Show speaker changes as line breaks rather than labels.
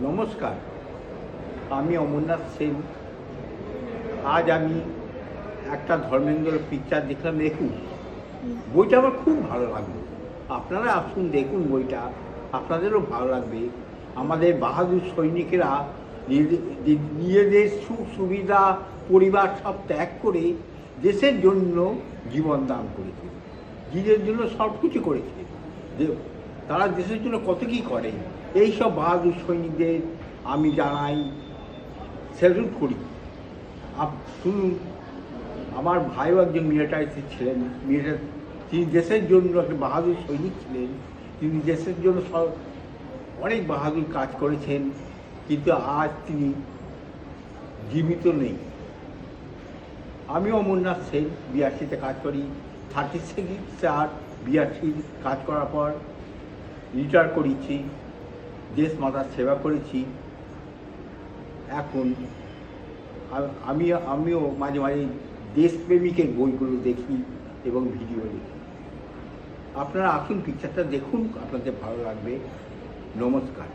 নমস্কার, আমি অমরনাথ সেন। আজ আমি একটা ধর্মেন্দ্র পিকচার দেখলাম, দেখুন বইটা আমার খুব ভালো লাগলো। আপনারা আসুন, দেখুন বইটা, আপনাদেরও ভালো লাগবে। আমাদের বাহাদুর সৈনিকেরা নিজেদের সুখ সুবিধা পরিবার সব ত্যাগ করে দেশের জন্য জীবন দান করেছে, দেশের জন্য সব কিছু করেছে। তারা দেশের জন্য কত কী করে, এই সব বাহাদুর সৈনিকদের আমি জানাই, স্যালুট করি। শুনুন, আমার ভাইও একজন মিলিটারিতে ছিলেন। তিনি দেশের জন্য একটা বাহাদুর সৈনিক ছিলেন। তিনি দেশের জন্য অনেক বাহাদুর কাজ করেছেন, কিন্তু আজ তিনি জীবিত নেই। আমি অমরনাথ সেন, বিআরসিতে কাজ করি। 36 কাজ করার পর রিটায়ার করেছি, দেশ মাতার সেবা করেছি। এখন আমিও মাঝে মাঝে দেশপ্রেমিকের বইগুলো দেখি এবং ভিডিও দেখি। আপনারা আসুন, পিকচারটা দেখুন, আপনাদের ভালো লাগবে। নমস্কার।